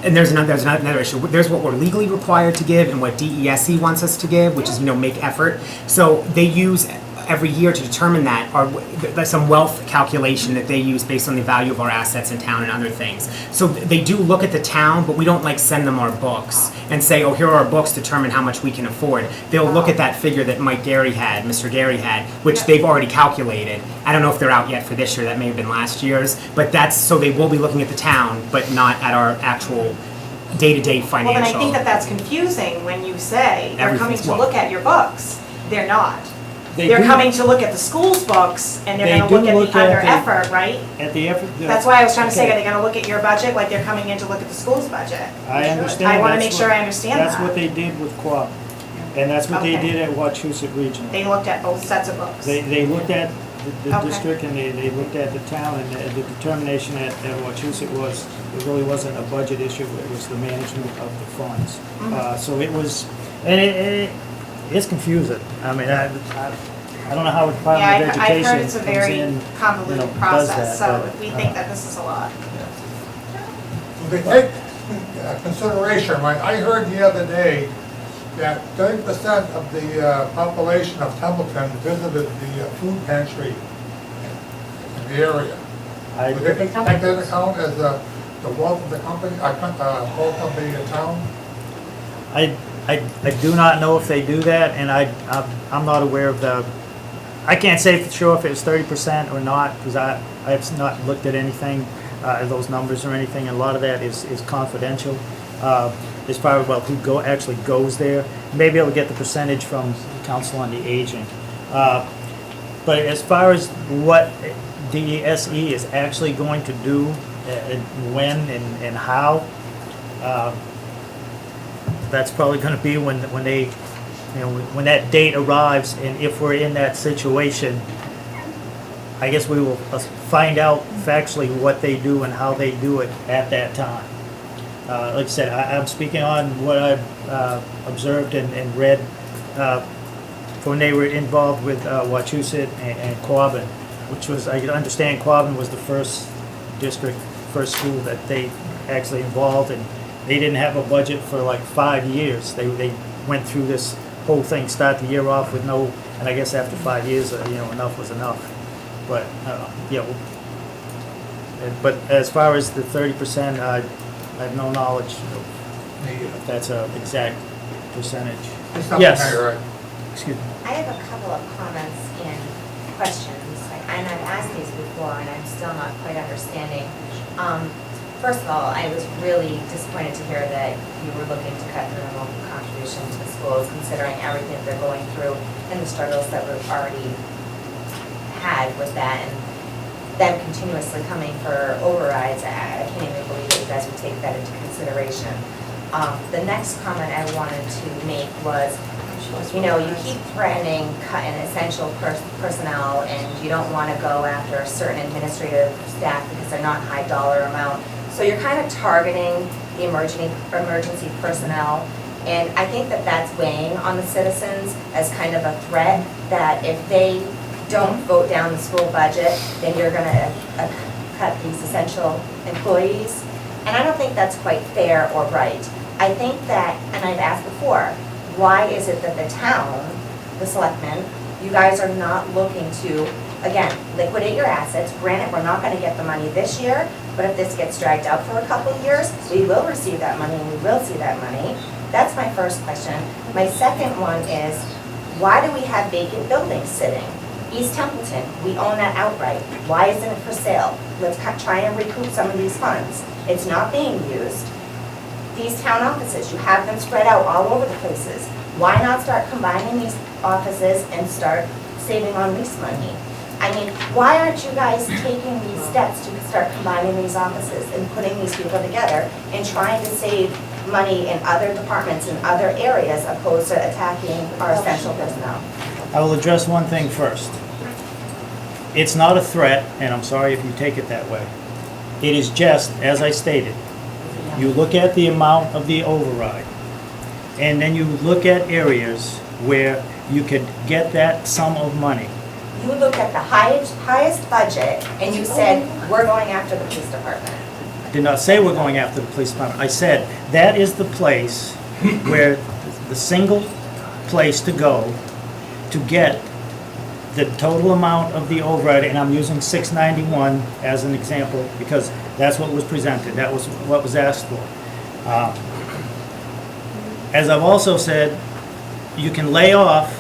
S4: and there's another issue. There's what we're legally required to give and what DESE wants us to give, which is make effort. So they use every year to determine that, or that's some wealth calculation that they use based on the value of our assets in town and other things. So they do look at the town, but we don't like send them our books and say, oh, here are our books, determine how much we can afford. They'll look at that figure that Mr. Gary had, which they've already calculated. I don't know if they're out yet for this year, that may have been last year's, but so they will be looking at the town, but not at our actual day-to-day financial.
S8: Well, then I think that's confusing when you say they're coming
S4: Everything's-
S8: to
S4: well-
S8: look at your books. They're not.
S3: They
S8: they're
S3: do-
S8: coming to look at the school's books, and they're
S3: They
S8: gonna
S3: do
S8: look at
S3: look
S8: the
S3: at
S8: under
S3: the-
S8: effort, right?
S3: At the effort.
S8: That's why I was trying to say,
S3: okay.
S8: are they gonna look at your budget like they're coming in to look at the school's budget?
S3: I understand.
S8: I wanna
S3: that's
S8: make sure
S3: what-
S8: I understand
S3: That's
S8: that.
S3: what they did with Quab, and that's what they
S8: Okay.
S3: did at Wachusett Regional.
S8: They looked at both sets of books.
S3: They looked at the
S8: Okay.
S3: district and they looked at the town, and the determination at Wachusett was, it really wasn't a budget issue, it was the management of the funds.
S8: Mhm.
S3: So it was, and it's confusing. I mean, I don't know how the
S8: Yeah,
S3: Department of
S8: I've heard
S3: Education
S8: it's a
S3: comes
S8: very
S3: in,
S8: convoluted
S3: does
S8: process,
S3: that,
S8: so
S3: but,
S8: if we think that this is a lot.
S11: They take consideration, right? I heard the other day that 30% of the population of Templeton visited the food pantry in the area.
S3: I,
S11: Would they take that account as the wealth of the company, wealth of the town?
S3: I do not know if they do that, and I'm not aware of I can't say for sure if it was 30% or not, because I have not looked at anything, those numbers or anything, and a lot of that is confidential. It's probably about who actually goes there. Maybe I'll get the percentage from Council on the Aging. But as far as what DESE is actually going to do, and when and how, that's probably going to be when they, when that date arrives, and if we're in that situation, I guess we will find out factually what they do and how they do it at that time. Like I said, I'm speaking on what I've observed and read when they were involved with Wachusett and Quabbin, which was, I understand Quabbin was the first school that they actually involved, and they didn't have a budget for like 5 years. They went through this whole thing, start the year off with no, and I guess after 5 years, enough was enough. But, yeah, but as far as the 30%, I have no knowledge of if that's an exact percentage. Yes. Excuse me.
S12: I have a couple of comments and questions, and I've asked these before, and I'm still not quite understanding. First of all, I was really disappointed to hear that you were looking to cut the minimum contribution to the schools, considering everything that they're going through and the struggles that we've already had with that, and them continuously coming for overrides. I can't even believe that you guys would take that into consideration. The next comment I wanted to make was, you keep threatening cutting essential personnel, and you don't want to go after certain administrative staff because they're not high dollar amount. So you're kind of targeting the emergency personnel, and I think that that's weighing on the citizens as kind of a threat that if they don't vote down the school budget, then you're going to cut these essential employees. And I don't think that's quite fair or right. I think that, and I've asked before, why is it that the town, the selectmen, you guys are not looking to, again, liquidate your assets? Granted, we're not going to get the money this year, but if this gets dragged out for a couple of years, we will receive that money and we will see that money. That's my first question. My second one is, why do we have vacant buildings sitting? East Templeton, we own that outright. Why isn't it for sale? Let's try and recoup some of these funds. It's not being used. These town offices, you have them spread out all over the places. Why not start combining these offices and start saving on lease money? I mean, why aren't you guys taking these steps to start combining these offices and putting these people together and trying to save money in other departments in other areas opposed to attacking our essential personnel?
S3: I will address one thing first. It's not a threat, and I'm sorry if you take it that way. It is just, as I stated, you look at the amount of the override, and then you look at areas where you could get that sum of money.
S12: You looked at the highest budget and you said, we're going after the police department.
S3: I did not say we're going after the police department. I said that is the place where the single place to go to get the total amount of the override, and I'm using 691 as an example because that's what was presented, that was what was asked for. As I've also said, you can lay off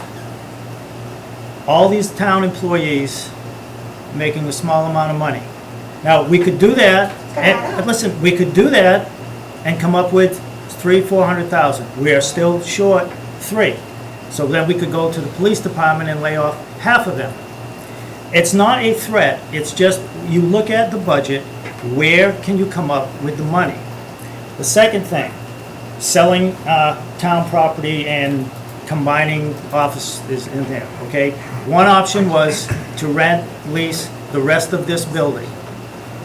S3: all these town employees making a small amount of money. Now, we could do that, and listen, we could do that and come up with $300,000, $400,000. We are still short $3. So then we could go to the police department and lay off half of them. It's not a threat, it's just, you look at the budget, where can you come up with the money? The second thing, selling town property and combining offices in there, okay? One option was to rent, lease the rest of this building.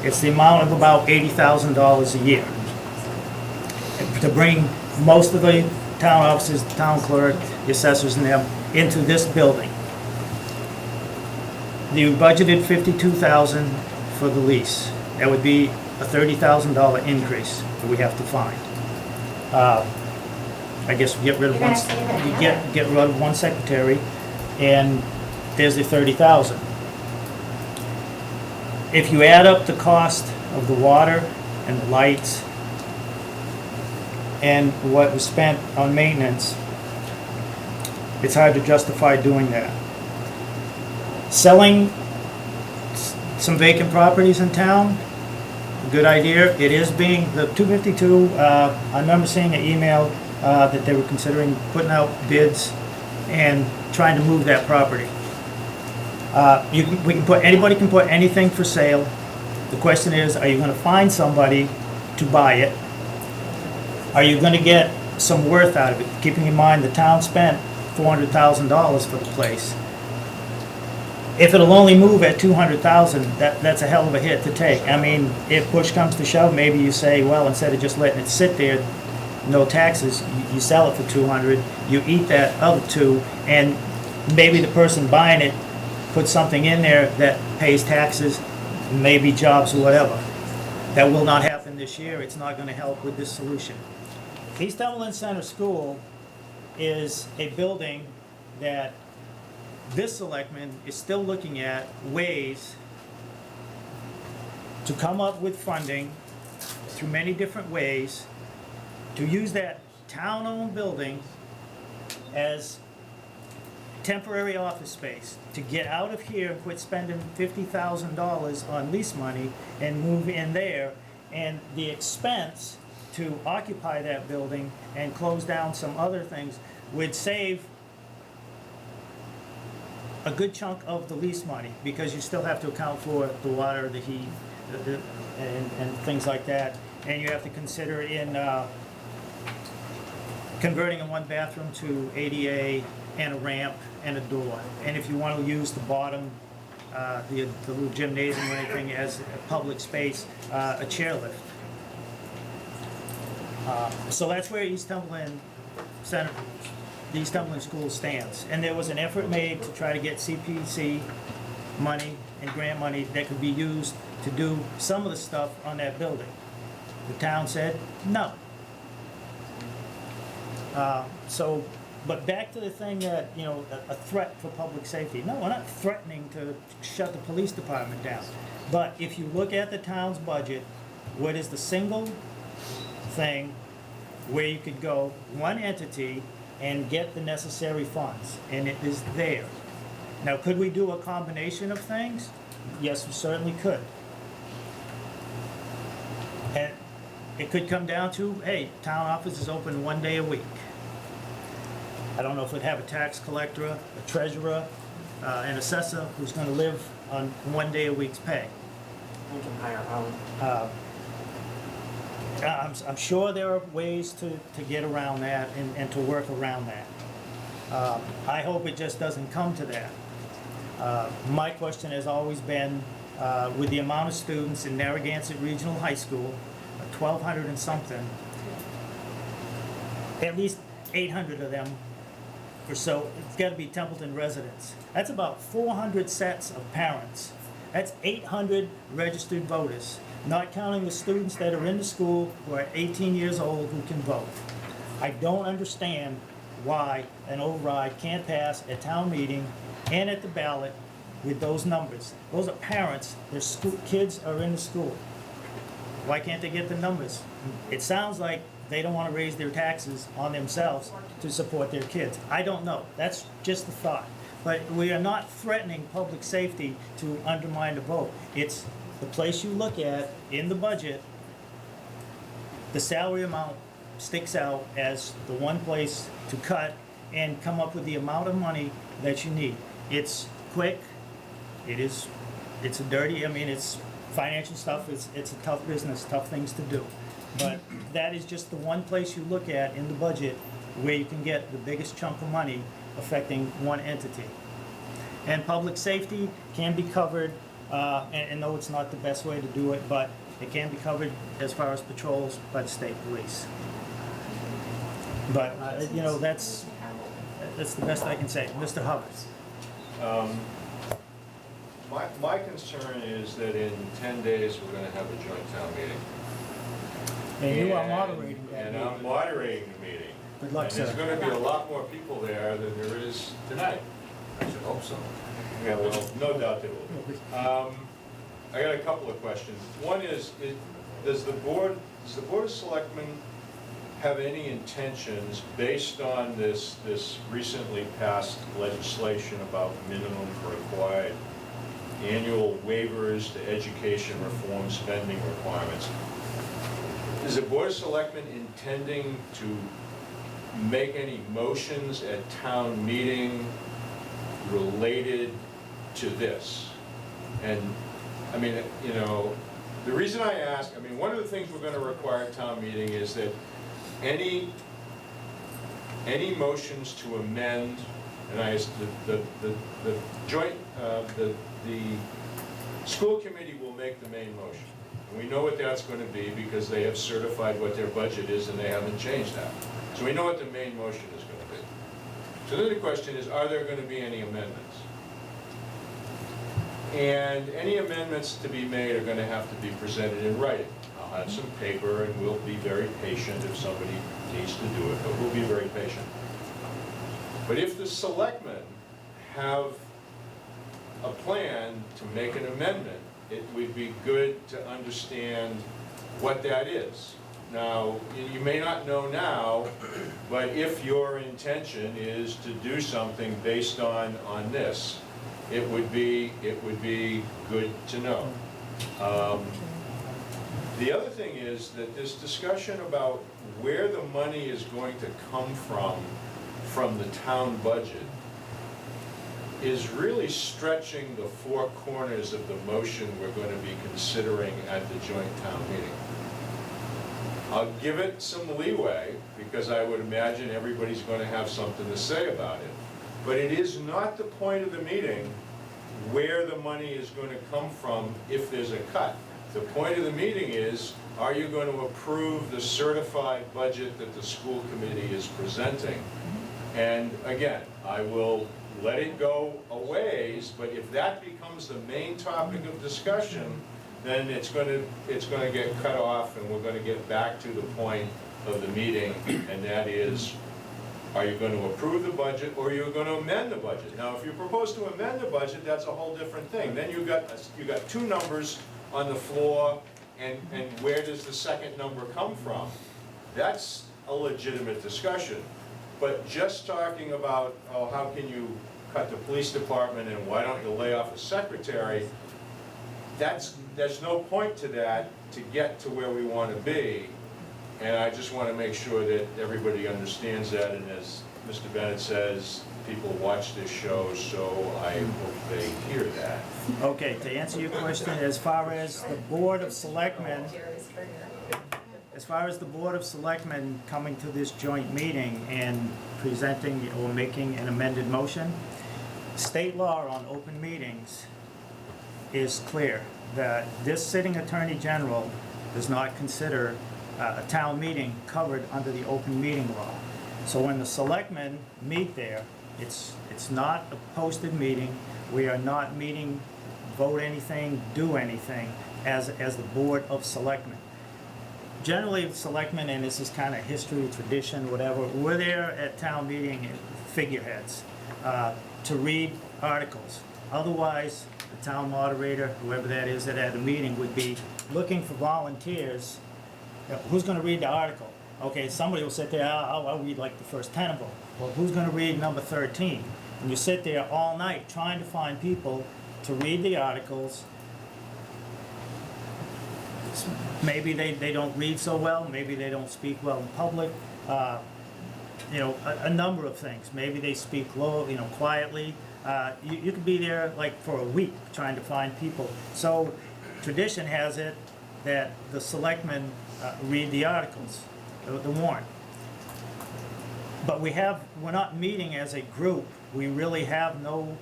S3: It's the amount of about $80,000 a year. To bring most of the town offices, the town clerk, the assessors and them into this building. You budgeted $52,000 for the lease. That would be a $30,000 increase that we have to find. I guess we get rid of
S12: You're
S3: one,
S12: gonna save it,
S3: you
S12: yeah.
S3: get rid of one secretary, and there's the $30,000. If you add up the cost of the water and the lights and what was spent on maintenance, it's hard to justify doing that. Selling some vacant properties in town, a good idea. It is being, the 252, I remember seeing an email that they were considering putting out bids and trying to move that property. Anybody can put anything for sale. The question is, are you gonna find somebody to buy it? Are you gonna get some worth out of it? Keeping in mind the town spent $400,000 for the place. If it'll only move at $200,000, that's a hell of a hit to take. I mean, if push comes to shove, maybe you say, well, instead of just letting it sit there, no taxes, you sell it for $200, you eat that other $2, and maybe the person buying it puts something in there that pays taxes, maybe jobs or whatever. That will not happen this year. It's not going to help with this solution. East Templeton Center School is a building that this selectman is still looking at ways to come up with funding through many different ways to use that town-owned building as temporary office space, to get out of here and quit spending $50,000 on lease money and move in there, and the expense to occupy that building and close down some other things would save a good chunk of the lease money, because you still have to account for the water, the heat, and things like that. And you have to consider in converting a one bathroom to ADA and a ramp and a door. And if you want to use the bottom, the little gymnasium or anything as a public space, a chairlift. So that's where East Templeton Center, the East Templeton School stands. And there was an effort made to try to get CPC money and grant money that could be used to do some of the stuff on that building. The town said no. But back to the thing that, a threat for public safety. No, we're not threatening to shut the police department down. But if you look at the town's budget, what is the single thing where you could go, one entity, and get the necessary funds, and it is there. Now, could we do a combination of things? Yes, we certainly could. And it could come down to, hey, town office is open one day a week. I don't know if we'd have a tax collector, a treasurer, an assessor who's gonna live on one day a week's pay.
S9: We can hire out.
S3: I'm sure there are ways to get around that and to work around that. I hope it just doesn't come to that. My question has always been, with the amount of students in Narragansett Regional High School, 1,200 and something, at least 800 of them or so, it's got to be Templeton residents. That's about 400 sets of parents. That's 800 registered voters, not counting the students that are in the school who are 18 years old who can vote. I don't understand why an override can't pass at town meeting and at the ballot with those numbers. Those are parents, their kids are in the school. Why can't they get the numbers? It sounds like they don't want to raise their taxes on themselves to support their kids. I don't know. That's just a thought. But we are not threatening public safety to undermine the vote. It's the place you look at in the budget, the salary amount sticks out as the one place to cut and come up with the amount of money that you need. It's quick, it's a dirty, I mean, it's financial stuff, it's a tough business, tough things to do. But that is just the one place you look at in the budget where you can get the biggest chunk of money affecting one entity. And public safety can be covered, and no, it's not the best way to do it, but it can be covered as far as patrols by the state police. But, you know, that's the best I can say. Mr. Hubbard?
S6: My concern is that in 10 days, we're gonna have a joint town meeting.
S3: And you are moderating that
S6: And I'm
S3: meeting.
S6: moderating the meeting.
S3: Good luck,
S6: And
S3: sir.
S6: there's gonna be a lot more people there than there is tonight.
S2: I should hope so.
S6: Yeah, well, no doubt there will be. I got a couple of questions. One is, does the Board of Selectmen have any intentions, based on this recently passed legislation about minimum required annual waivers to education reform spending requirements, is the Board of Selectmen intending to make any motions at town meeting related to this? And, I mean, you know, the reason I ask, I mean, one of the things we're gonna require at town meeting is that any motions to amend, and the joint, the school committee will make the main motion. And we know what that's gonna be because they have certified what their budget is and they haven't changed that. So we know what the main motion is gonna be. So then the question is, are there gonna be any amendments? And any amendments to be made are gonna have to be presented in writing. I'll have some paper and we'll be very patient if somebody needs to do it, but we'll be very patient. But if the selectmen have a plan to make an amendment, it would be good to understand what that is. Now, you may not know now, but if your intention is to do something based on this, it would be good to know. The other thing is that this discussion about where the money is going to come from the town budget is really stretching the four corners of the motion we're going to be considering at the joint town meeting. I'll give it some leeway because I would imagine everybody's going to have something to say about it. But it is not the point of the meeting where the money is going to come from if there's a cut. The point of the meeting is, are you going to approve the certified budget that the school committee is presenting? And again, I will let it go a ways, but if that becomes the main topic of discussion, then it's going to get cut off and we're going to get back to the point of the meeting, and that is, are you going to approve the budget or are you going to amend the budget? Now, if you propose to amend the budget, that's a whole different thing. Then you got two numbers on the floor, and where does the second number come from? That's a legitimate discussion. But just talking about, oh, how can you cut the police department and why don't you lay off a secretary, there's no point to that to get to where we want to be. And I just want to make sure that everybody understands that, and as Mr. Bennett says, people watch this show, so I hope they hear that.
S3: Okay, to answer your question, as far as the Board of Selectmen, coming to this joint meeting and presenting or making an amended motion, state law on open meetings is clear that this sitting Attorney General does not consider a town meeting covered under the open meeting law. So when the selectmen meet there, it's not a posted meeting. We are not meeting, vote anything, do anything as the Board of Selectmen. Generally, selectmen, and this is kind of history, tradition, whatever, we're there at town meeting figureheads to read articles. Otherwise, the town moderator, whoever that is at a meeting, would be looking for volunteers. Who's going to read the article? Okay, somebody will sit there, I'll read like the first 10 of them. Well, who's going to read number 13? And you sit there all night trying to find people to read the articles. Maybe they don't read so well, maybe they don't speak well in public. you know, a number of things. Maybe they speak low, you know, quietly. You could be there like for a week trying to find people. So tradition has it that the selectmen read the articles, the warrant. But we're not meeting as a group. We really have no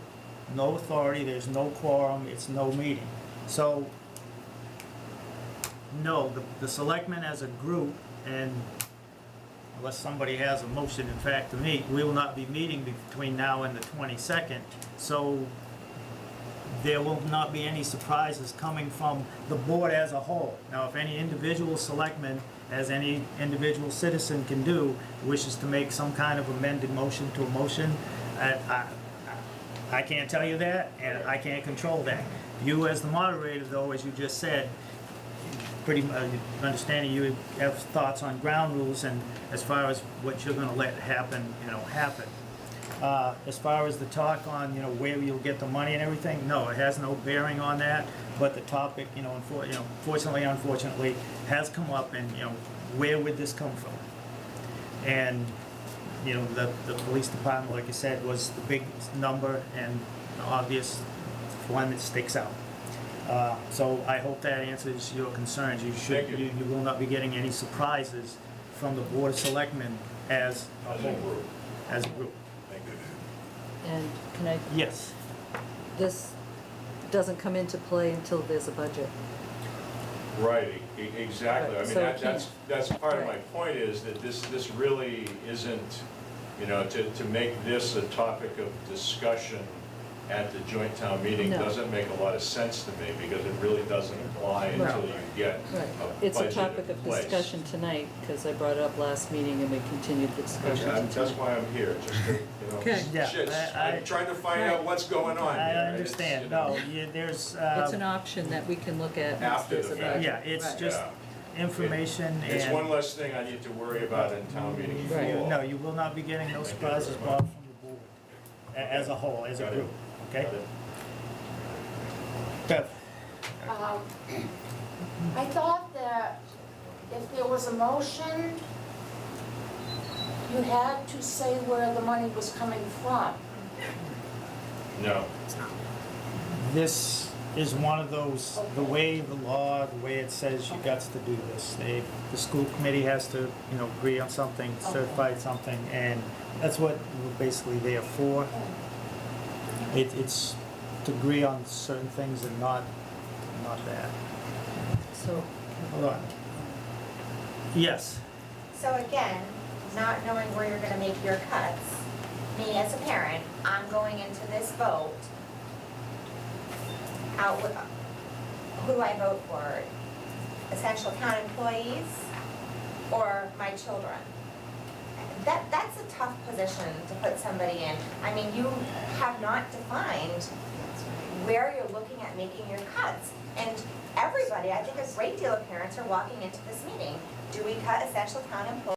S3: authority, there's no quorum, it's no meeting. So, no, the selectmen as a group, and unless somebody has a motion, in fact, to meet, we will not be meeting between now and the 22nd. So there will not be any surprises coming from the board as a whole. Now, if any individual selectman, as any individual citizen can do, wishes to make some kind of amended motion to a motion, I can't tell you that, and I can't control that. You as the moderator, though, as you just said, pretty understanding you have thoughts on ground rules and as far as what you're going to let happen, you know, happen. As far as the talk on, you know, where you'll get the money and everything, no, it has no bearing on that. But the topic, you know, fortunately, unfortunately, has come up, and you know, where would this come from? And you know, the police department, like you said, was the big number and the obvious one that sticks out. So I hope that answers your concerns. You will not be getting any surprises from the Board of Selectmen as a whole, as a group.
S6: Thank you.
S5: And can I,
S3: Yes.
S5: this doesn't come into play until there's a budget.
S6: Right, exactly. I
S5: Right,
S6: mean,
S5: so it can't.
S6: that's part of my
S5: Right.
S6: point is that this really isn't, you know, to make this a topic of discussion at the joint town meeting
S5: No.
S6: doesn't make a lot of sense to me, because it really doesn't apply until you get
S5: Right.
S6: a
S5: It's a
S6: budget
S5: topic
S6: in
S5: of
S6: place.
S5: discussion tonight, because I brought it up last meeting and we continued the discussion
S6: That's
S5: tonight.
S6: why I'm here, just to, you know,
S5: Okay.
S3: Yeah,
S6: shit, I'm trying to find
S5: Right.
S6: out what's going on here.
S3: I
S6: It's,
S3: understand.
S6: you know,
S3: No, there's.
S5: It's an option that we can look at once
S6: After
S5: there's
S6: the
S5: a
S6: fact.
S5: budget.
S3: Yeah, it's
S5: Right.
S3: just
S6: Yeah.
S3: information and.
S6: It's one less thing I need to worry about in town meeting
S5: Right.
S6: floor.
S3: No, you will not be getting no surprises, Bob, from the board, as a whole, as a
S6: Got it.
S3: group, okay?
S6: Got it.
S3: Bev?
S13: I thought that if there was a motion, you had to say where the money was coming from.
S6: No.
S3: This is one of those, the way the law, the way it says you got to do this. The school committee has to, you know, agree on something, certify something, and that's what we're basically there for. It's to agree on certain things and not that.
S5: So,
S3: Hold on. Yes.
S12: So again, not knowing where you're gonna make your cuts, me as a parent, I'm going into this vote out with, who do I vote for? Essential town employees or my children? That's a tough position to put somebody in. I mean, you have not defined where you're looking at making your cuts. And everybody, I think a great deal of parents are walking into this meeting. Do we cut essential town employees?